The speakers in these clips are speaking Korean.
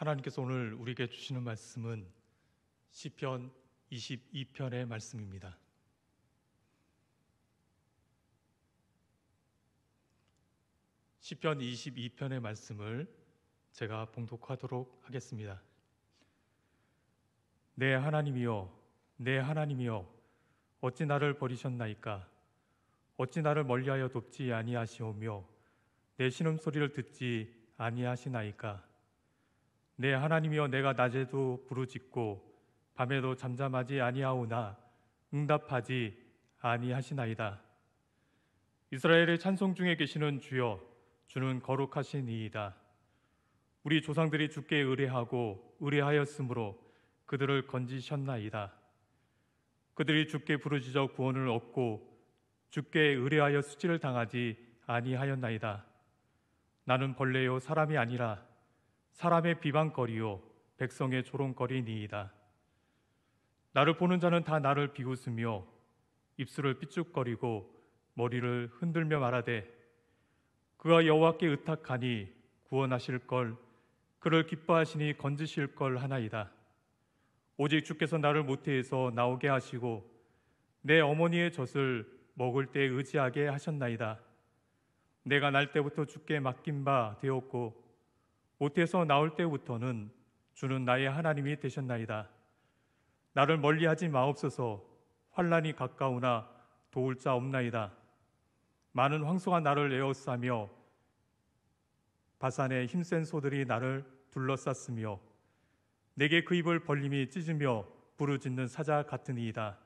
하나님께서 오늘 우리에게 주시는 말씀은 시편 22편의 말씀입니다. 시편 22편의 말씀을 제가 봉독하도록 하겠습니다. 내 하나님이여, 내 하나님이여, 어찌 나를 버리셨나이까? 어찌 나를 멀리하여 돕지 아니하시오며 내 신음소리를 듣지 아니하시나이까? 내 하나님이여, 내가 낮에도 부르짖고 밤에도 잠잠하지 아니하오나 응답하지 아니하시나이다. 이스라엘의 찬송 중에 계시는 주여, 주는 거룩하시니이다. 우리 조상들이 주께 의뢰하고 의뢰하였으므로 그들을 건지셨나이다. 그들이 주께 부르짖어 구원을 얻고 주께 의뢰하여 수치를 당하지 아니하였나이다. 나는 벌레요 사람이 아니라 사람의 비방거리요 백성의 조롱거리니이다. 나를 보는 자는 다 나를 비웃으며 입술을 삐죽거리고 머리를 흔들며 말하되 그가 여호와께 의탁하니 구원하실 걸, 그를 기뻐하시니 건지실 걸 하나이다. 오직 주께서 나를 모태에서 나오게 하시고 내 어머니의 젖을 먹을 때 의지하게 하셨나이다. 내가 날 때부터 주께 맡긴 바 되었고 모태에서 나올 때부터는 주는 나의 하나님이 되셨나이다. 나를 멀리하지 마옵소서. 환난이 가까우나 도울 자 없나이다. 많은 황소가 나를 에워싸며 바산의 힘센 소들이 나를 둘러쌌으며 내게 그 입을 벌림이 찢으며 부르짖는 사자 같으니이다.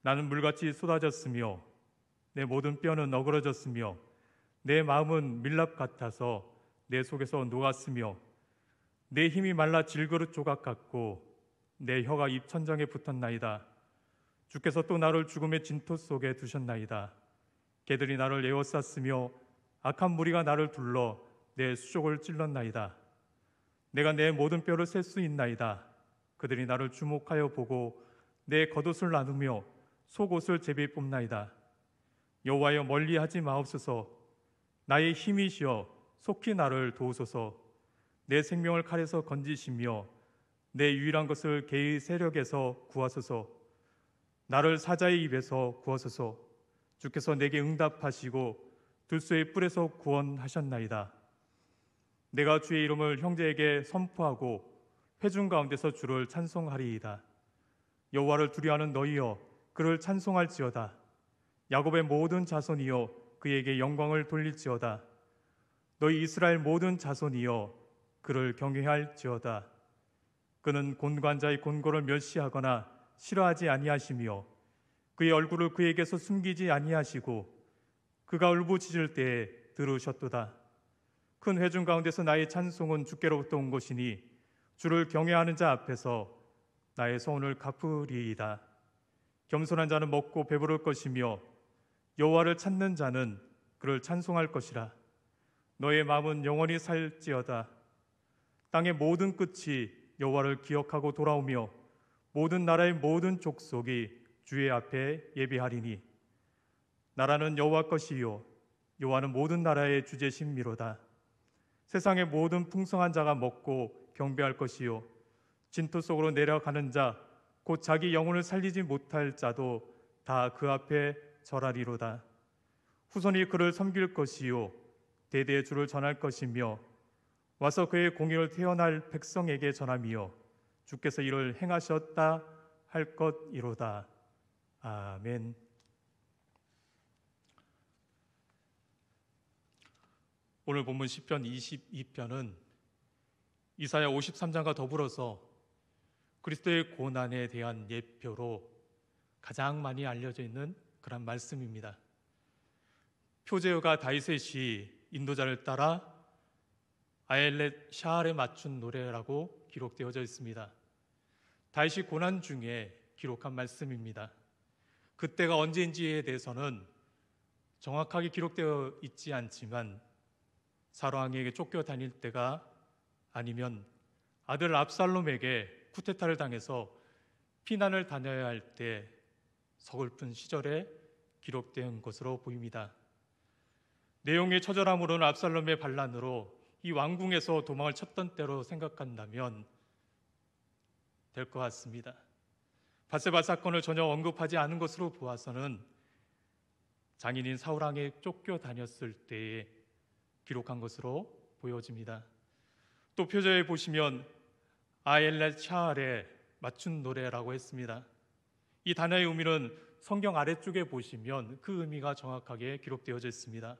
나는 물같이 쏟아졌으며 내 모든 뼈는 어그러졌으며 내 마음은 밀랍 같아서 내 속에서 녹았으며 내 힘이 말라 질그릇 조각 같고 내 혀가 입천장에 붙었나이다. 주께서 또 나를 죽음의 진토 속에 두셨나이다. 개들이 나를 에워쌌으며 악한 무리가 나를 둘러 내 수족을 찔렀나이다. 내가 내 모든 뼈를 셀 수 있나이다. 그들이 나를 주목하여 보고 내 겉옷을 나누며 속옷을 제비 뽑나이다. 여호와여, 멀리하지 마옵소서. 나의 힘이시여 속히 나를 도우소서. 내 생명을 칼에서 건지시며 내 유일한 것을 개의 세력에서 구하소서. 나를 사자의 입에서 구하소서. 주께서 내게 응답하시고 들소의 뿔에서 구원하셨나이다. 내가 주의 이름을 형제에게 선포하고 회중 가운데서 주를 찬송하리이다. 여호와를 두려워하는 너희여, 그를 찬송할지어다. 야곱의 모든 자손이여, 그에게 영광을 돌릴지어다. 너희 이스라엘 모든 자손이여, 그를 경외할지어다. 그는 곤관자의 곤고를 멸시하거나 싫어하지 아니하시며 그의 얼굴을 그에게서 숨기지 아니하시고 그가 울부짖을 때에 들으셨도다. 큰 회중 가운데서 나의 찬송은 주께로부터 온 것이니 주를 경외하는 자 앞에서 나의 소원을 갚으리이다. 겸손한 자는 먹고 배부를 것이며 여호와를 찾는 자는 그를 찬송할 것이라. 너의 마음은 영원히 살지어다. 땅의 모든 끝이 여호와를 기억하고 돌아오며 모든 나라의 모든 족속이 주의 앞에 예배하리니 나라는 여호와 것이요 여호와는 모든 나라의 주제신미로다. 세상의 모든 풍성한 자가 먹고 경배할 것이요 진토 속으로 내려가는 자 곧 자기 영혼을 살리지 못할 자도 다 그 앞에 절하리로다. 후손이 그를 섬길 것이요 대대의 주를 전할 것이며 와서 그의 공의를 태어날 백성에게 전하며 주께서 이를 행하셨다 할 것이로다. 아멘. 오늘 본문 시편 22편은 이사야 53장과 더불어서 그리스도의 고난에 대한 예표로 가장 많이 알려져 있는 그런 말씀입니다. 표제어가 다윗의 인도자를 따라 아엘렛 샤알에 맞춘 노래라고 기록되어져 있습니다. 다윗이 고난 중에 기록한 말씀입니다. 그때가 언제인지에 대해서는 정확하게 기록되어 있지 않지만 사로왕에게 쫓겨다닐 때가 아니면 아들 압살롬에게 쿠데타를 당해서 피난을 다녀야 할 때 서글픈 시절에 기록된 것으로 보입니다. 내용의 처절함으로는 압살롬의 반란으로 이 왕궁에서 도망을 쳤던 때로 생각한다면 될 것 같습니다. 바세바 사건을 전혀 언급하지 않은 것으로 보아서는 장인인 사울왕에 쫓겨다녔을 때에 기록한 것으로 보여집니다. 또 표제에 보시면 아엘렛 샤알의 맞춘 노래라고 했습니다. 이 단어의 의미는 성경 아래쪽에 보시면 그 의미가 정확하게 기록되어져 있습니다.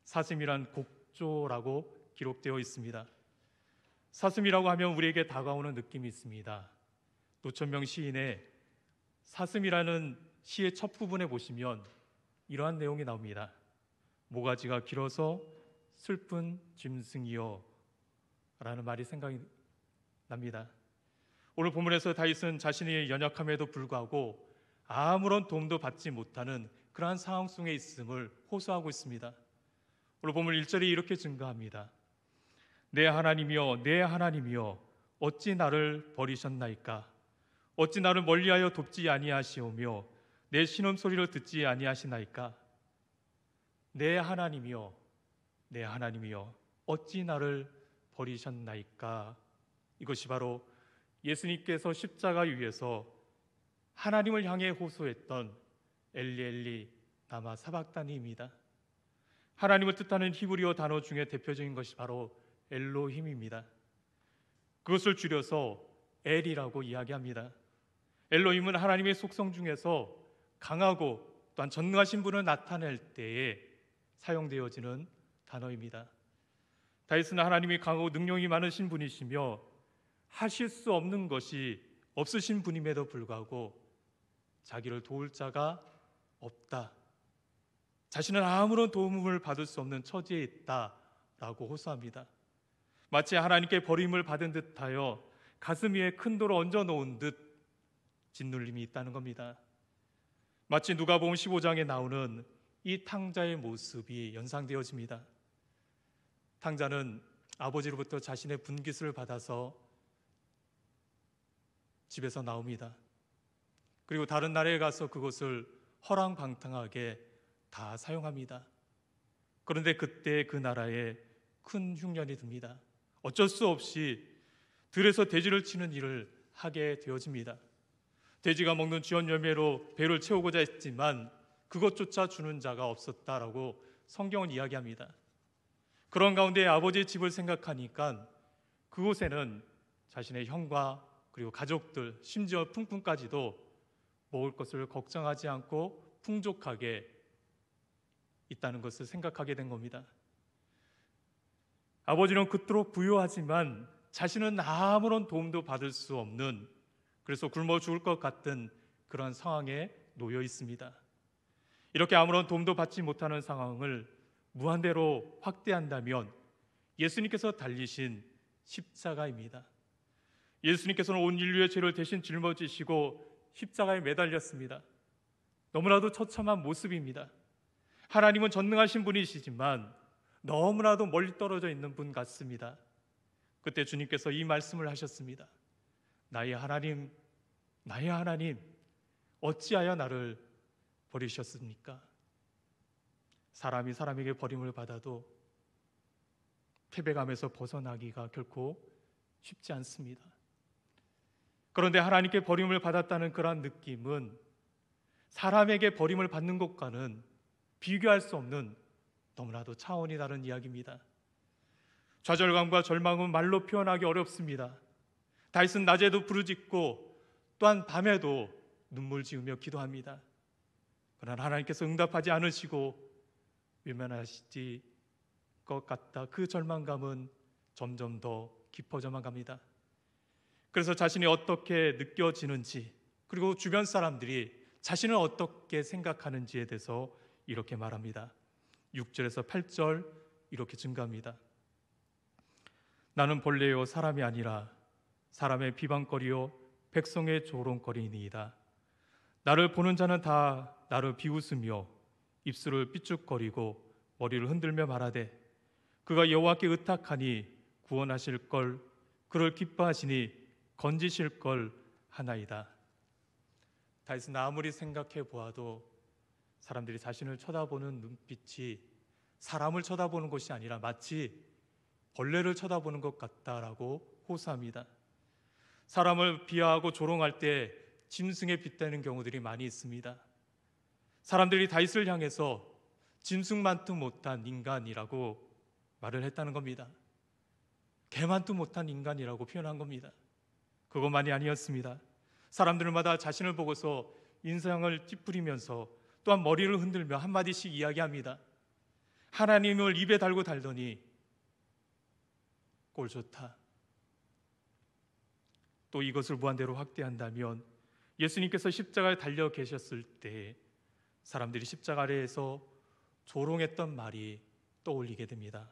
사슴이란 곡조라고 기록되어 있습니다. 사슴이라고 하면 우리에게 다가오는 느낌이 있습니다. 노천명 시인의 사슴이라는 시의 첫 부분에 보시면 이러한 내용이 나옵니다. 모가지가 길어서 슬픈 짐승이여 라는 말이 생각이 납니다. 오늘 본문에서 다윗은 자신이 연약함에도 불구하고 아무런 도움도 받지 못하는 그러한 상황 속에 있음을 호소하고 있습니다. 오늘 본문 1절이 이렇게 증가합니다. 내 하나님이여 내 하나님이여 어찌 나를 버리셨나이까? 어찌 나를 멀리하여 돕지 아니하시오며 내 신음소리를 듣지 아니하시나이까? 내 하나님이여 내 하나님이여 어찌 나를 버리셨나이까? 이것이 바로 예수님께서 십자가 위에서 하나님을 향해 호소했던 엘리 엘리 라마 사박다니입니다. 하나님을 뜻하는 히브리어 단어 중에 대표적인 것이 바로 엘로힘입니다. 그것을 줄여서 엘이라고 이야기합니다. 엘로힘은 하나님의 속성 중에서 강하고 또한 전능하신 분을 나타낼 때에 사용되어지는 단어입니다. 다윗은 하나님이 강하고 능력이 많으신 분이시며 하실 수 없는 것이 없으신 분임에도 불구하고 자기를 도울 자가 없다, 자신은 아무런 도움을 받을 수 없는 처지에 있다라고 호소합니다. 마치 하나님께 버림을 받은 듯하여 가슴 위에 큰 돌을 얹어 놓은 듯 짓눌림이 있다는 겁니다. 마치 누가복음 15장에 나오는 이 탕자의 모습이 연상되어집니다. 탕자는 아버지로부터 자신의 분깃을 받아서 집에서 나옵니다. 그리고 다른 나라에 가서 그것을 허랑방탕하게 다 사용합니다. 그런데 그때 그 나라에 큰 흉년이 듭니다. 어쩔 수 없이 들에서 돼지를 치는 일을 하게 되어집니다. 돼지가 먹는 쥐원 열매로 배를 채우고자 했지만 그것조차 주는 자가 없었다라고 성경은 이야기합니다. 그런 가운데 아버지의 집을 생각하니까 그곳에는 자신의 형과 그리고 가족들, 심지어 품꾼까지도 먹을 것을 걱정하지 않고 풍족하게 있다는 것을 생각하게 된 겁니다. 아버지는 그토록 부유하지만 자신은 아무런 도움도 받을 수 없는, 그래서 굶어 죽을 것 같은 그런 상황에 놓여 있습니다. 이렇게 아무런 도움도 받지 못하는 상황을 무한대로 확대한다면 예수님께서 달리신 십자가입니다. 예수님께서는 온 인류의 죄를 대신 짊어지시고 십자가에 매달렸습니다. 너무나도 처참한 모습입니다. 하나님은 전능하신 분이시지만 너무나도 멀리 떨어져 있는 분 같습니다. 그때 주님께서 이 말씀을 하셨습니다. 나의 하나님, 나의 하나님, 어찌하여 나를 버리셨습니까? 사람이 사람에게 버림을 받아도 패배감에서 벗어나기가 결코 쉽지 않습니다. 그런데 하나님께 버림을 받았다는 그러한 느낌은 사람에게 버림을 받는 것과는 비교할 수 없는 너무나도 차원이 다른 이야기입니다. 좌절감과 절망은 말로 표현하기 어렵습니다. 다윗은 낮에도 부르짖고 또한 밤에도 눈물 지으며 기도합니다. 그러나 하나님께서 응답하지 않으시고 외면하시지 것 같다. 그 절망감은 점점 더 깊어져만 갑니다. 그래서 자신이 어떻게 느껴지는지, 그리고 주변 사람들이 자신을 어떻게 생각하는지에 대해서 이렇게 말합니다. 6절에서 8절 이렇게 증가합니다. 나는 본래요 사람이 아니라 사람의 비방거리요 백성의 조롱거리니이다. 나를 보는 자는 다 나를 비웃으며 입술을 삐죽거리고 머리를 흔들며 말하되 그가 여호와께 의탁하니 구원하실 걸, 그를 기뻐하시니 건지실 걸 하나이다. 다윗은 아무리 생각해 보아도 사람들이 자신을 쳐다보는 눈빛이 사람을 쳐다보는 것이 아니라 마치 벌레를 쳐다보는 것 같다라고 호소합니다. 사람을 비하하고 조롱할 때 짐승에 빗대는 경우들이 많이 있습니다. 사람들이 다윗을 향해서 짐승만도 못한 인간이라고 말을 했다는 겁니다. 개만도 못한 인간이라고 표현한 겁니다. 그것만이 아니었습니다. 사람들마다 자신을 보고서 인상을 찌푸리면서 또한 머리를 흔들며 한마디씩 이야기합니다. 하나님을 입에 달고 달더니 꼴 좋다. 또 이것을 무한대로 확대한다면 예수님께서 십자가에 달려 계셨을 때 사람들이 십자가 아래에서 조롱했던 말이 떠올리게 됩니다.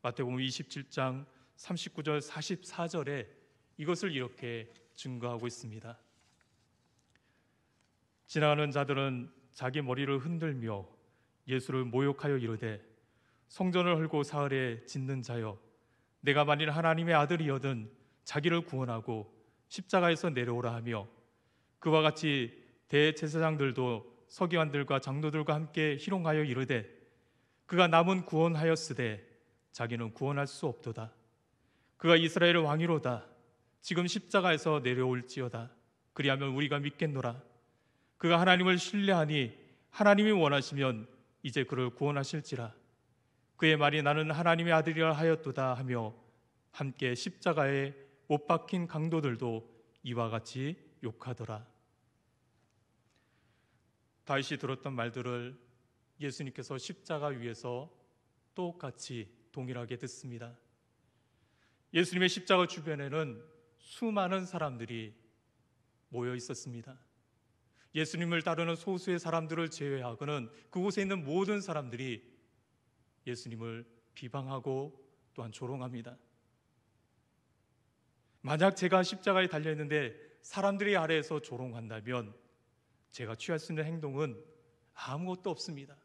마태복음 27장 39절 44절에 이것을 이렇게 증거하고 있습니다. 지나가는 자들은 자기 머리를 흔들며 예수를 모욕하여 이르되 성전을 헐고 사흘에 짓는 자여 내가 만일 하나님의 아들이여든 자기를 구원하고 십자가에서 내려오라 하며 그와 같이 대제사장들도 서기관들과 장로들과 함께 희롱하여 이르되 그가 남은 구원하였으되 자기는 구원할 수 없도다. 그가 이스라엘의 왕이로다. 지금 십자가에서 내려올지어다. 그리하면 우리가 믿겠노라. 그가 하나님을 신뢰하니 하나님이 원하시면 이제 그를 구원하실지라. 그의 말이 나는 하나님의 아들이라 하였도다 하며 함께 십자가에 못 박힌 강도들도 이와 같이 욕하더라. 다윗이 들었던 말들을 예수님께서 십자가 위에서 똑같이 동일하게 듣습니다. 예수님의 십자가 주변에는 수많은 사람들이 모여 있었습니다. 예수님을 따르는 소수의 사람들을 제외하고는 그곳에 있는 모든 사람들이 예수님을 비방하고 또한 조롱합니다. 만약 제가 십자가에 달려있는데 사람들이 아래에서 조롱한다면 제가 취할 수 있는 행동은 아무것도 없습니다.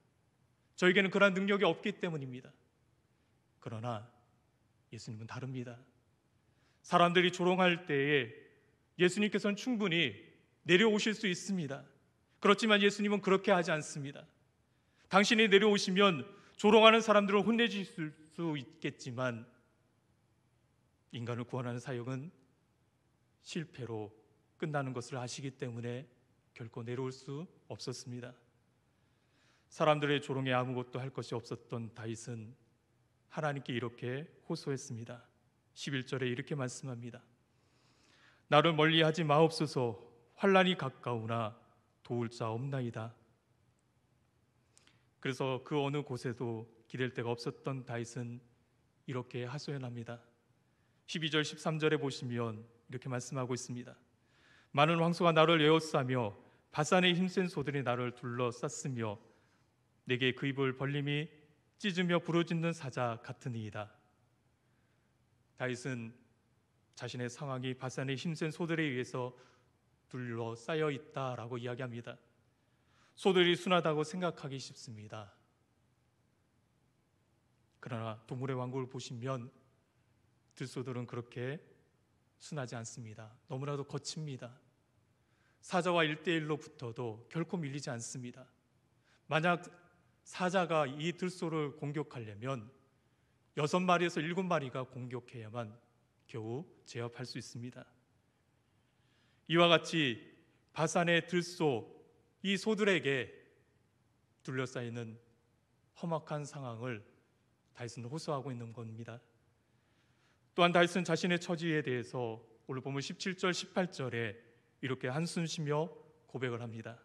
저에게는 그러한 능력이 없기 때문입니다. 그러나 예수님은 다릅니다. 사람들이 조롱할 때에 예수님께서는 충분히 내려오실 수 있습니다. 그렇지만 예수님은 그렇게 하지 않습니다. 당신이 내려오시면 조롱하는 사람들을 혼내주실 수 있겠지만 인간을 구원하는 사역은 실패로 끝나는 것을 아시기 때문에 결코 내려올 수 없었습니다. 사람들의 조롱에 아무것도 할 것이 없었던 다윗은 하나님께 이렇게 호소했습니다. 11절에 이렇게 말씀합니다. 나를 멀리하지 마옵소서. 환난이 가까우나 도울 자 없나이다. 그래서 그 어느 곳에도 기댈 데가 없었던 다윗은 이렇게 하소연합니다. 12절 13절에 보시면 이렇게 말씀하고 있습니다. 많은 황소가 나를 에워싸며 바산의 힘센 소들이 나를 둘러쌌으며 내게 그 입을 벌림이 찢으며 부르짖는 사자 같으니이다. 다윗은 자신의 상황이 바산의 힘센 소들에 의해서 둘러싸여 있다라고 이야기합니다. 소들이 순하다고 생각하기 쉽습니다. 그러나 동물의 왕국을 보시면 들소들은 그렇게 순하지 않습니다. 너무나도 거칩니다. 사자와 1대1로 붙어도 결코 밀리지 않습니다. 만약 사자가 이 들소를 공격하려면 6마리에서 7마리가 공격해야만 겨우 제압할 수 있습니다. 이와 같이 바산의 들소, 이 소들에게 둘러싸이는 험악한 상황을 다윗은 호소하고 있는 겁니다. 또한 다윗은 자신의 처지에 대해서 오늘 보면 17절 18절에 이렇게 한숨 쉬며 고백을 합니다.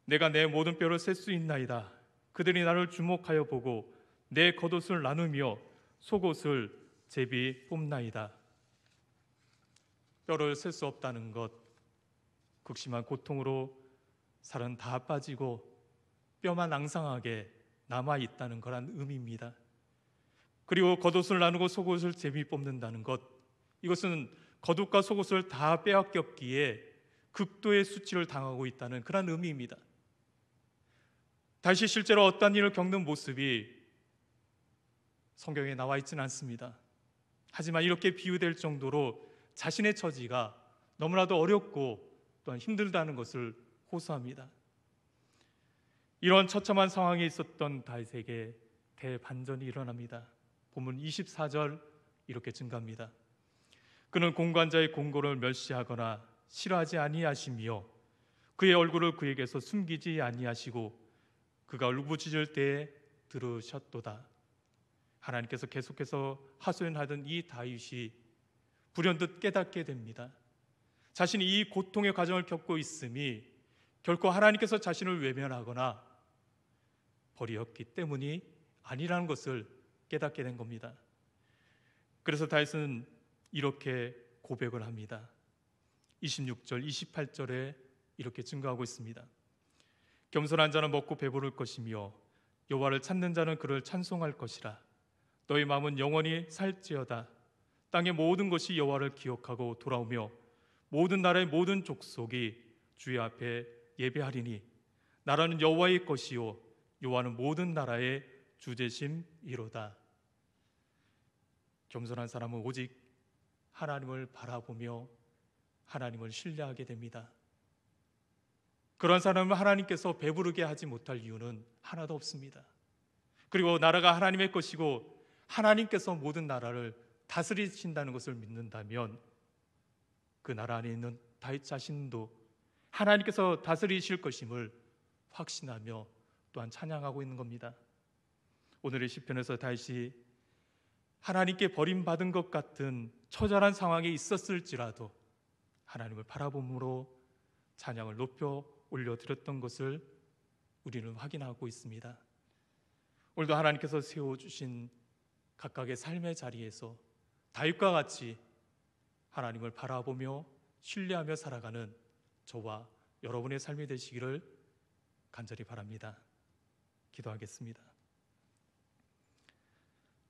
내가 내 모든 뼈를 셀 수 있나이다. 그들이 나를 주목하여 보고 내 겉옷을 나누며 속옷을 제비 뽑나이다. 뼈를 셀 수 없다는 것, 극심한 고통으로 살은 다 빠지고 뼈만 앙상하게 남아있다는 거란 의미입니다. 그리고 겉옷을 나누고 속옷을 제비 뽑는다는 것, 이것은 겉옷과 속옷을 다 빼앗겼기에 극도의 수치를 당하고 있다는 그런 의미입니다. 다시 실제로 어떤 일을 겪는 모습이 성경에 나와 있지는 않습니다. 하지만 이렇게 비유될 정도로 자신의 처지가 너무나도 어렵고 또한 힘들다는 것을 호소합니다. 이런 처참한 상황에 있었던 다윗에게 대반전이 일어납니다. 본문 24절 이렇게 증가합니다. 그는 공관자의 공고를 멸시하거나 싫어하지 아니하시며 그의 얼굴을 그에게서 숨기지 아니하시고 그가 울부짖을 때에 들으셨도다. 하나님께서 계속해서 하소연하던 이 다윗이 불현듯 깨닫게 됩니다. 자신이 이 고통의 과정을 겪고 있음이 결코 하나님께서 자신을 외면하거나 버리었기 때문이 아니라는 것을 깨닫게 된 겁니다. 그래서 다윗은 이렇게 고백을 합니다. 26절, 28절에 이렇게 증거하고 있습니다. 겸손한 자는 먹고 배부를 것이며 여호와를 찾는 자는 그를 찬송할 것이라. 너희 마음은 영원히 살지어다. 땅의 모든 것이 여호와를 기억하고 돌아오며 모든 나라의 모든 족속이 주의 앞에 예배하리니 나라는 여호와의 것이요 여호와는 모든 나라의 주제심이로다. 겸손한 사람은 오직 하나님을 바라보며 하나님을 신뢰하게 됩니다. 그런 사람은 하나님께서 배부르게 하지 못할 이유는 하나도 없습니다. 그리고 나라가 하나님의 것이고 하나님께서 모든 나라를 다스리신다는 것을 믿는다면 그 나라 안에 있는 다윗 자신도 하나님께서 다스리실 것임을 확신하며 또한 찬양하고 있는 겁니다. 오늘의 시편에서 다윗이 하나님께 버림받은 것 같은 처절한 상황에 있었을지라도 하나님을 바라봄으로 찬양을 높여 올려드렸던 것을 우리는 확인하고 있습니다. 오늘도 하나님께서 세워주신 각각의 삶의 자리에서 다윗과 같이 하나님을 바라보며 신뢰하며 살아가는 저와 여러분의 삶이 되시기를 간절히 바랍니다. 기도하겠습니다.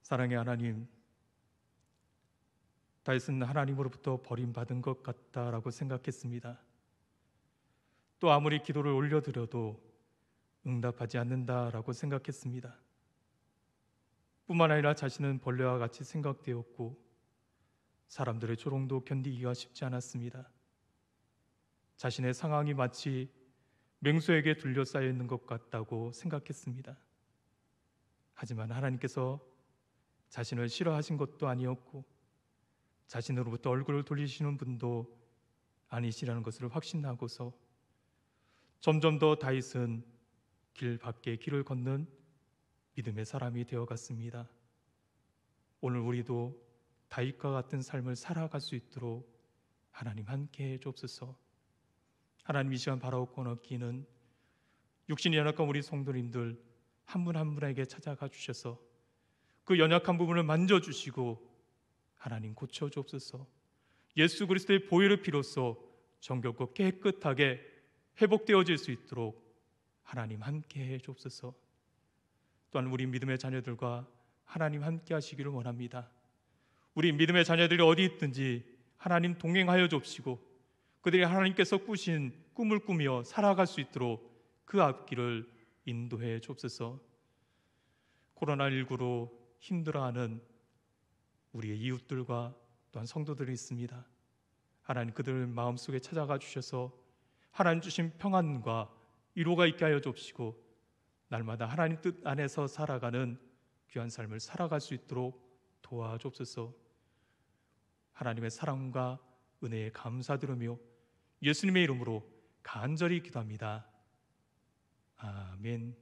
사랑의 하나님, 다윗은 하나님으로부터 버림받은 것 같다라고 생각했습니다. 또 아무리 기도를 올려드려도 응답하지 않는다라고 생각했습니다. 뿐만 아니라 자신은 벌레와 같이 생각되었고 사람들의 조롱도 견디기가 쉽지 않았습니다. 자신의 상황이 마치 맹수에게 둘러싸여 있는 것 같다고 생각했습니다. 하지만 하나님께서 자신을 싫어하신 것도 아니었고 자신으로부터 얼굴을 돌리시는 분도 아니시라는 것을 확신하고서 점점 더 다윗은 길 밖에 길을 걷는 믿음의 사람이 되어갔습니다. 오늘 우리도 다윗과 같은 삶을 살아갈 수 있도록 하나님 함께해 주옵소서. 하나님, 이 시간 바라옵고 넘기는 육신이 연약한 우리 성도님들 한 분 한 분에게 찾아가 주셔서 그 연약한 부분을 만져주시고 하나님 고쳐 주옵소서. 예수 그리스도의 보혈의 피로써 정결고 깨끗하게 회복되어질 수 있도록 하나님 함께해 주옵소서. 또한 우리 믿음의 자녀들과 하나님 함께 하시기를 원합니다. 우리 믿음의 자녀들이 어디 있든지 하나님 동행하여 주옵시고 그들이 하나님께서 꾸신 꿈을 꾸며 살아갈 수 있도록 그 앞길을 인도해 주옵소서. 코로나19로 힘들어하는 우리의 이웃들과 또한 성도들이 있습니다. 하나님, 그들 마음속에 찾아가 주셔서 하나님 주신 평안과 위로가 있게 하여 주옵시고 날마다 하나님 뜻 안에서 살아가는 귀한 삶을 살아갈 수 있도록 도와주옵소서. 하나님의 사랑과 은혜에 감사드리며 예수님의 이름으로 간절히 기도합니다. 아멘.